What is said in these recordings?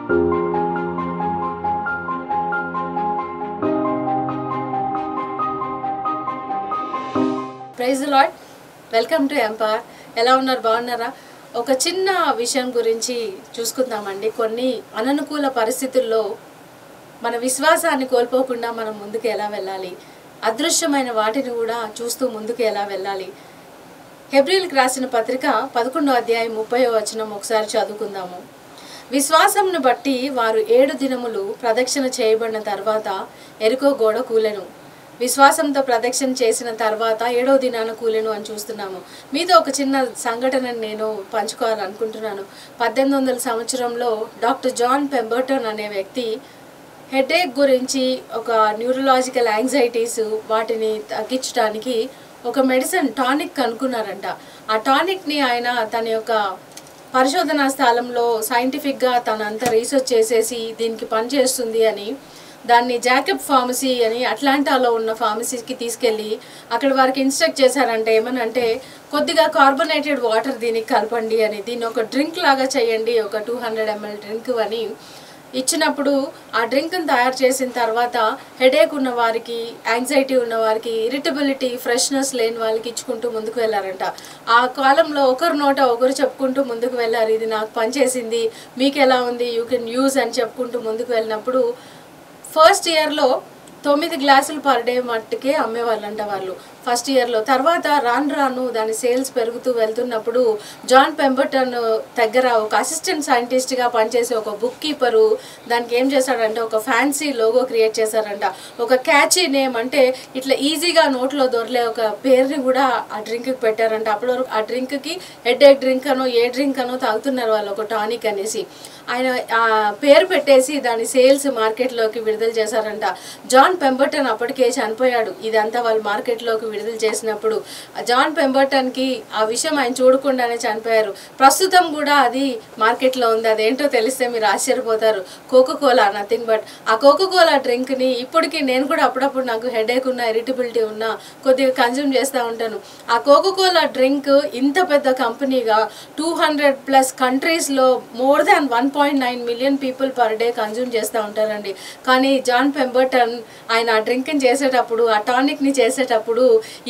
Praise the Lord. Welcome to Empower. ఎలా ఉన్నారు? బాగున్నారా? ఒక చిన్న విషయం గురించి చూసుకుందామండి. కొన్ని అననుకూల పరిస్థితుల్లో మన విశ్వాసాన్ని కోల్పోకుండా మనం ముందుకు ఎలా వెళ్ళాలి, అదృశ్యమైన వాటిని కూడా చూస్తూ ముందుకు ఎలా వెళ్ళాలి. హెబ్రీయులకు రాసిన పత్రిక 11వ అధ్యాయం 30వ వచనం ఒకసారి చదువుకుందాము. విశ్వాసంను బట్టి వారు 7 దినములు ప్రదక్షిణ చేయబడిన తర్వాత ఎరికో గోడ కూలెను. విశ్వాసంతో ప్రదక్షిణ చేసిన తర్వాత 7వ దినాన కూలెను అని చూస్తున్నాము. మీతో ఒక చిన్న సంఘటనను నేను పంచుకోవాలనుకుంటున్నాను. 1800 సంవత్సరంలో డాక్టర్ జాన్ పెంబర్టన్ అనే వ్యక్తి హెడేక్ గురించి, ఒక న్యూరలాజికల్ యాంగ్జైటీస్ వాటిని తగ్గించడానికి ఒక మెడిసిన్ టానిక్ కనుక్కున్నారంట. ఆ టానిక్ని ఆయన తన యొక్క పరిశోధనా స్థలంలో సైంటిఫిక్గా తనంతా రీసెర్చ్ చేసేసి దీనికి పనిచేస్తుంది అని దాన్ని జాకబ్ ఫార్మసీ అని అట్లాంటాలో ఉన్న ఫార్మసీకి తీసుకెళ్ళి అక్కడ వారికి ఇన్స్ట్రక్ట్ చేశారంటే ఏమనంటే కొద్దిగా కార్బోనేటెడ్ వాటర్ దీనికి కలపండి అని, దీన్ని ఒక డ్రింక్ లాగా చేయండి, ఒక 200 ml డ్రింక్ అని ఇచ్చినప్పుడు ఆ డ్రింక్ని తయారు చేసిన తర్వాత హెడేక్ ఉన్న వారికి, యాంగ్జైటీ ఉన్న వారికి, ఇరిటబిలిటీ, ఫ్రెష్నెస్ లేని వాళ్ళకి ఇచ్చుకుంటూ ముందుకు వెళ్ళారంట. ఆ కాలంలో ఒకరి నోట ఒకరు చెప్పుకుంటూ ముందుకు వెళ్ళారు, ఇది నాకు పనిచేసింది, మీకు ఎలా ఉంది, యూ కెన్ యూజ్ అని చెప్పుకుంటూ ముందుకు వెళ్ళినప్పుడు ఫస్ట్ ఇయర్లో 9 గ్లాసులు పర్ డే మట్టుకే అమ్మేవాళ్ళంట వాళ్ళు ఫస్ట్ ఇయర్లో. తర్వాత రాను దాని సేల్స్ పెరుగుతూ వెళ్తున్నప్పుడు జాన్ పెంబర్టన్ దగ్గర ఒక అసిస్టెంట్ సైంటిస్ట్గా పనిచేసే ఒక బుక్ కీపరు దానికి ఏం చేశాడంటే ఒక ఫ్యాన్సీ లోగో క్రియేట్ చేశారంట. ఒక క్యాచీ నేమ్, అంటే ఇట్లా ఈజీగా నోట్లో దొరలే ఒక పేరుని కూడా ఆ డ్రింక్కి పెట్టారంట. అప్పటి వరకు ఆ డ్రింక్కి హెడేక్ డ్రింక్ అనో ఏ డ్రింక్ అనో తాగుతున్నారు వాళ్ళు, ఒక టానిక్ అనేసి. ఆయన ఆ పేరు పెట్టేసి దాని సేల్స్ మార్కెట్లోకి విడుదల చేశారంట. జాన్ పెంబర్టన్ అప్పటికే చనిపోయాడు. ఇదంతా వాళ్ళు మార్కెట్లోకి విడుదల చేసినప్పుడు జాన్ పెంబర్టన్కి ఆ విషయం ఆయన చూడకుండానే చనిపోయారు. ప్రస్తుతం కూడా అది మార్కెట్లో ఉంది. అదేంటో తెలిస్తే మీరు ఆశ్చర్యపోతారు. కోకోకోలా, నథింగ్ బట్ ఆ కోకోకోలా డ్రింక్ని ఇప్పటికీ నేను కూడా అప్పుడప్పుడు నాకు హెడేక్ ఉన్నా, ఇరిటబిలిటీ ఉన్నా కొద్దిగా కన్జ్యూమ్ చేస్తూ ఉంటాను. ఆ కోకోకోలా డ్రింక్ ఇంత పెద్ద కంపెనీగా 200+ కంట్రీస్లో more than 1.9 million people per day consume చేస్తూ ఉంటారండి. కానీ జాన్ పెంబర్టన్ ఆయన ఆ డ్రింక్ని చేసేటప్పుడు, ఆ టానిక్ని చేసేటప్పుడు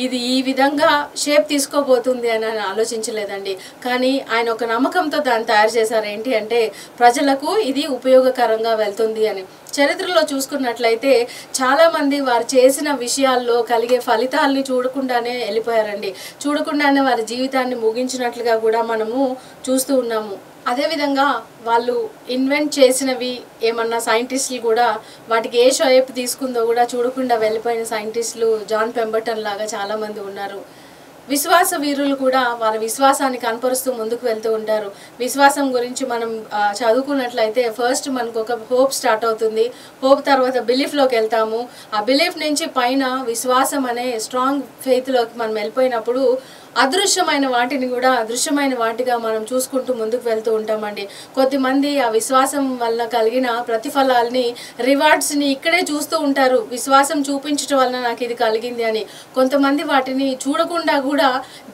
ఇది ఈ విధంగా షేప్ తీసుకోబోతుంది అని ఆయన ఆలోచించలేదండి. కానీ ఆయన ఒక నమ్మకంతో దాన్ని తయారు చేశారు. ఏంటి అంటే ప్రజలకు ఇది ఉపయోగకరంగా వెళ్తుంది అని. చరిత్రలో చూసుకున్నట్లయితే చాలామంది వారు చేసిన విషయాల్లో కలిగే ఫలితాలని చూడకుండానే వెళ్ళిపోయారండి. చూడకుండానే వారి జీవితాన్ని ముగించినట్లుగా కూడా మనము చూస్తూ ఉన్నాము. అదేవిధంగా వాళ్ళు ఇన్వెంట్ చేసినవి ఏమన్నా సైంటిస్టులు కూడా వాటికి ఏ షేప్ తీసుకుందో కూడా చూడకుండా వెళ్ళిపోయిన సైంటిస్టులు జాన్ పెంబర్టన్ లాగా చాలామంది ఉన్నారు. విశ్వాస వీరులు కూడా వారి విశ్వాసాన్ని కనపరుస్తూ ముందుకు వెళ్తూ ఉంటారు. విశ్వాసం గురించి మనం చదువుకున్నట్లయితే ఫస్ట్ మనకు ఒక హోప్ స్టార్ట్ అవుతుంది. హోప్ తర్వాత బిలీఫ్లోకి వెళ్తాము. ఆ బిలీఫ్ నుంచి పైన విశ్వాసం అనే స్ట్రాంగ్ ఫెయిత్లోకి మనం వెళ్ళిపోయినప్పుడు అదృశ్యమైన వాటిని కూడా అదృశ్యమైన వాటిగా మనం చూసుకుంటూ ముందుకు వెళ్తూ ఉంటామండి. కొద్దిమంది ఆ విశ్వాసం వల్ల కలిగిన ప్రతిఫలాల్ని, రివార్డ్స్ని ఇక్కడే చూస్తూ ఉంటారు. విశ్వాసం చూపించడం వలన నాకు ఇది కలిగింది అని. కొంతమంది వాటిని చూడకుండా కూడా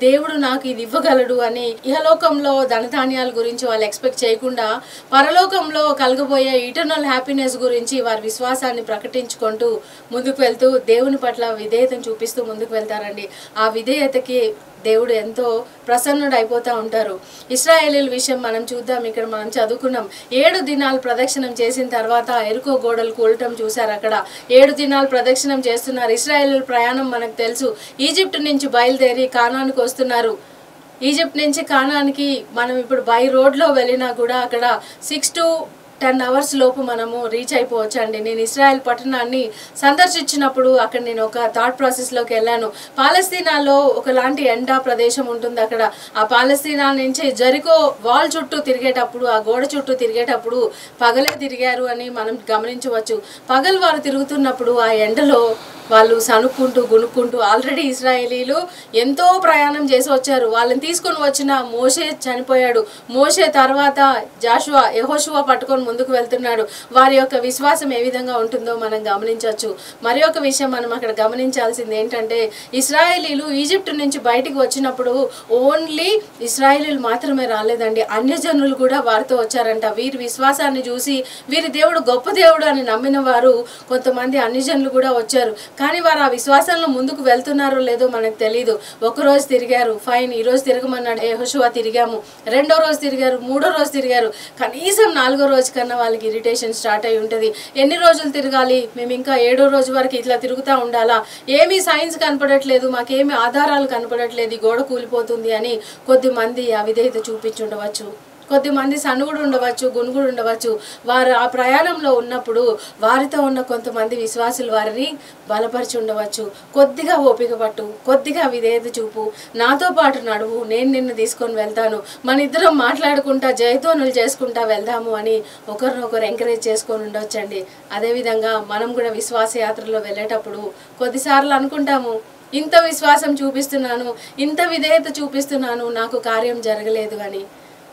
దేవుడు నాకు ఇది ఇవ్వగలడు అని ఇహలోకంలో ధనధాన్యాల గురించి వాళ్ళు ఎక్స్పెక్ట్ చేయకుండా పరలోకంలో కలగబోయే ఇటర్నల్ హ్యాపీనెస్ గురించి వారి విశ్వాసాన్ని ప్రకటించుకుంటూ ముందుకు వెళ్తూ దేవుని పట్ల విధేయతను చూపిస్తూ ముందుకు వెళ్తారండి. ఆ విధేయతకి దేవుడు ఎంతో ప్రసన్నుడు అయిపోతూ ఉంటారు. ఇశ్రాయేలీల విషయం మనం చూద్దాం. ఇక్కడ మనం చదువుకున్నాం. 7 దినాలు ప్రదక్షిణం చేసిన తర్వాత ఎరుకో గోడలు కూలటం చూశారు. అక్కడ 7 దినాలు ప్రదక్షిణం చేస్తున్నారు. ఇశ్రాయేలీల ప్రయాణం మనకు తెలుసు. ఈజిప్ట్ నుంచి బయలుదేరి కానానికి వస్తున్నారు. ఈజిప్ట్ నుంచి కానానికి మనం ఇప్పుడు బై రోడ్లో వెళ్ళినా కూడా అక్కడ 6 to 10 hours లోపు మనము రీచ్ అయిపోవచ్చు అండి. నేను ఇశ్రాయెల్ పట్టణాన్ని సందర్శించినప్పుడు అక్కడ నేను ఒక థాట్ ప్రాసెస్లోకి వెళ్ళాను. పాలస్తీనాలో ఒకలాంటి ఎండా ప్రదేశం ఉంటుంది. అక్కడ ఆ పాలస్తీనా నుంచి జెరికో వాల్ చుట్టూ తిరిగేటప్పుడు, ఆ గోడ చుట్టూ తిరిగేటప్పుడు పగలే తిరిగారు అని మనం గమనించవచ్చు. పగలు వారు తిరుగుతున్నప్పుడు ఆ ఎండలో వాళ్ళు సనుక్కుంటూ గునుక్కుంటూ ఆల్రెడీ ఇశ్రాయేలీలు ఎంతో ప్రయాణం చేసి వచ్చారు. వాళ్ళని తీసుకొని వచ్చిన మోషే చనిపోయాడు. మోషే తర్వాత యెహోషువ పట్టుకొని ముందుకు వెళ్తున్నాడు. వారి యొక్క విశ్వాసం ఏ విధంగా ఉంటుందో మనం గమనించవచ్చు. మరి ఒక విషయం మనం అక్కడ గమనించాల్సింది ఏంటంటే, ఇశ్రాయేలీలు ఈజిప్ట్ నుంచి బయటికి వచ్చినప్పుడు ఓన్లీ ఇశ్రాయేలీలు మాత్రమే రాలేదండి, అన్యజనులు కూడా వారితో వచ్చారంట. వీరి విశ్వాసాన్ని చూసి వీరి దేవుడు గొప్ప దేవుడు అని నమ్మిన వారు కొంతమంది అన్యజనులు కూడా వచ్చారు. కానీ వారు ఆ విశ్వాసంలో ముందుకు వెళ్తున్నారో లేదో మనకు తెలియదు. ఒకరోజు తిరిగారు, ఫైన్, ఈరోజు తిరగమన్నాడు యెహోషువ, తిరిగాము. రెండో రోజు తిరిగారు, మూడో రోజు తిరిగారు, కనీసం నాలుగో రోజు కన్నా వాళ్ళకి ఇరిటేషన్ స్టార్ట్ అయి ఉంటుంది. ఎన్ని రోజులు తిరగాలి, మేము ఇంకా 7వ రోజు వరకు ఇట్లా తిరుగుతూ ఉండాలా, ఏమీ సైన్స్ కనపడట్లేదు, మాకేమీ ఆధారాలు కనపడట్లేదు, ఈ గోడ కూలిపోతుంది అని కొద్దిమంది అవిధేయత చూపించుండవచ్చు. కొద్దిమంది సనుగుడు ఉండవచ్చు, గునుగుడు ఉండవచ్చు. వారు ఆ ప్రయాణంలో ఉన్నప్పుడు వారితో ఉన్న కొంతమంది విశ్వాసులు వారిని బలపరిచి ఉండవచ్చు. కొద్దిగా ఓపిక పట్టు, కొద్దిగా విధేయత చూపు, నాతో పాటు నడువు, నేను నిన్ను తీసుకొని వెళ్తాను, మన ఇద్దరం మాట్లాడుకుంటా జయధ్వనులు చేసుకుంటా వెళ్దాము అని ఒకరినొకరు ఎంకరేజ్ చేసుకొని ఉండొచ్చండి. అదేవిధంగా మనం కూడా విశ్వాస యాత్రలో వెళ్ళేటప్పుడు కొద్దిసార్లు అనుకుంటాము, ఇంత విశ్వాసం చూపిస్తున్నాను, ఇంత విధేయత చూపిస్తున్నాను, నాకు కార్యం జరగలేదు అని.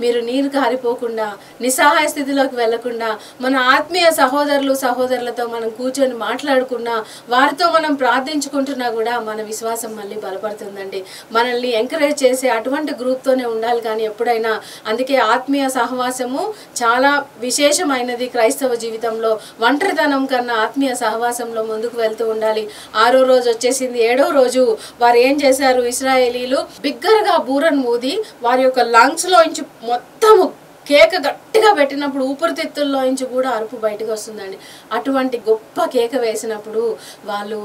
మీరు నీరు కారిపోకుండా, నిస్సహాయ స్థితిలోకి వెళ్లకుండా, మన ఆత్మీయ సహోదరులతో మనం కూర్చొని మాట్లాడుకున్నా, వారితో మనం ప్రార్థించుకుంటున్నా కూడా మన విశ్వాసం మళ్ళీ బలపడుతుందండి. మనల్ని ఎంకరేజ్ చేసే అటువంటి గ్రూప్తోనే ఉండాలి కానీ ఎప్పుడైనా. అందుకే ఆత్మీయ సహవాసము చాలా విశేషమైనది క్రైస్తవ జీవితంలో. ఒంటరితనం కన్నా ఆత్మీయ సహవాసంలో ముందుకు వెళ్తూ ఉండాలి. 6వ రోజు వచ్చేసింది. 7వ రోజు వారు ఏం చేశారు, ఇశ్రాయేలీలు బిగ్గరగా బూరను ఊది వారి యొక్క లంగ్స్లో నుంచి మొత్తము కేక గట్టిగా పెట్టినప్పుడు ఊపిరితిత్తుల్లో నుంచి కూడా అరుపు బయటకు వస్తుందండి. అటువంటి గొప్ప కేక వేసినప్పుడు వాళ్ళు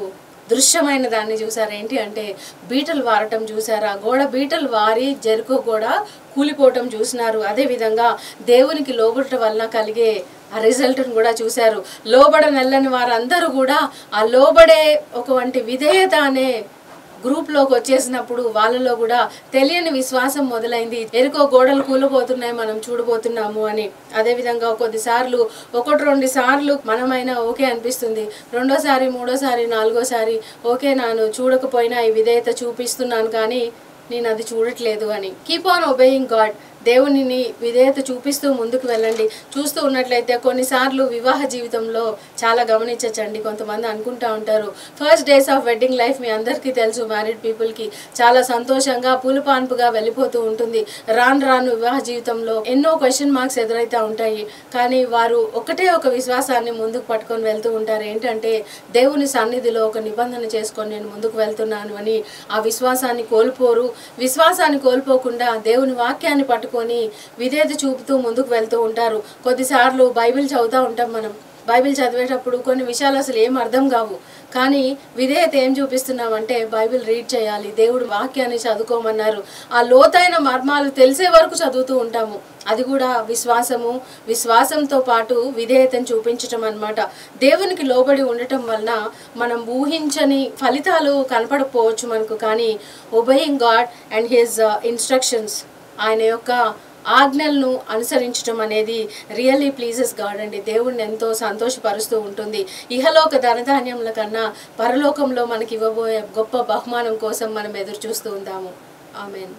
దృశ్యమైన దాన్ని చూసారు. ఏంటి అంటే బీటలు వారటం చూసారు. ఆ గోడ బీటలు వారి జెరికో కూడా కూలిపోవటం చూసినారు. అదేవిధంగా దేవునికి లోబడటం వల్ల కలిగే ఆ రిజల్ట్ను కూడా చూశారు. లోబడనెల్లని వారందరూ కూడా ఆ లోబడే ఒక విధేయత అనే గ్రూప్లోకి వచ్చేసినప్పుడు వాళ్ళలో కూడా తెలియని విశ్వాసం మొదలైంది. ఎరుకో గోడలు కూలిపోతున్నాయి, మనం చూడబోతున్నాము అని. అదేవిధంగా కొద్దిసార్లు 1-2 సార్లు మనమైనా ఓకే అనిపిస్తుంది, రెండోసారి, మూడోసారి, నాలుగోసారి ఓకే నాను చూడకపోయినా ఈ విధేయత చూపిస్తున్నాను కానీ నేను అది చూడట్లేదు అని. Keep on obeying God. దేవునిని విధేయత చూపిస్తూ ముందుకు వెళ్ళండి. చూస్తూ ఉన్నట్లయితే కొన్నిసార్లు వివాహ జీవితంలో చాలా గమనించచ్చండి. కొంతమంది అనుకుంటా ఉంటారు, first days of wedding life మీ అందరికీ తెలుసు, మ్యారీడ్ పీపుల్కి చాలా సంతోషంగా పూలపాన్పుగా వెళ్ళిపోతూ ఉంటుంది. రాను రాను వివాహ జీవితంలో ఎన్నో క్వశ్చన్ మార్క్స్ ఎదురైతే ఉంటాయి. కానీ వారు ఒకటే ఒక విశ్వాసాన్ని ముందుకు పట్టుకొని వెళ్తూ ఉంటారు. ఏంటంటే దేవుని సన్నిధిలో ఒక నిబంధన చేసుకొని నేను ముందుకు వెళ్తున్నాను అని. ఆ విశ్వాసాన్ని కోల్పోరు. విశ్వాసాన్ని కోల్పోకుండా దేవుని వాక్యాన్ని పట్టుకొని విధేయత చూపుతూ ముందుకు వెళ్తూ ఉంటారు. కొద్దిసార్లు బైబిల్ చదువుతూ ఉంటాం. మనం బైబిల్ చదివేటప్పుడు కొన్ని విషయాలు అసలు ఏం అర్థం కావు. కానీ విధేయత ఏం చూపిస్తున్నామంటే బైబిల్ రీడ్ చేయాలి, దేవుడు వాక్యాన్ని చదువుకోమన్నారు. ఆ లోతైన మర్మాలు తెలిసే వరకు చదువుతూ ఉంటాము. అది కూడా విశ్వాసంతో పాటు విధేయతను చూపించటం అన్నమాట. దేవునికి లోబడి ఉండటం వలన మనం ఊహించని ఫలితాలు కనపడకపోవచ్చు మనకు, కానీ obeying God and his instructions, ఆయన యొక్క ఆజ్ఞలను అనుసరించడం అనేది రియల్లీ ప్లీజెస్ గాడ్ అండి. దేవుడిని ఎంతో సంతోషపరుస్తూ ఉంటుంది. ఇహలోక ధనధాన్యముల కన్నా పరలోకంలో మనకి ఇవ్వబోయే గొప్ప బహుమానం కోసం మనం ఎదురు చూస్తూ ఉంటాము. ఆమెన్.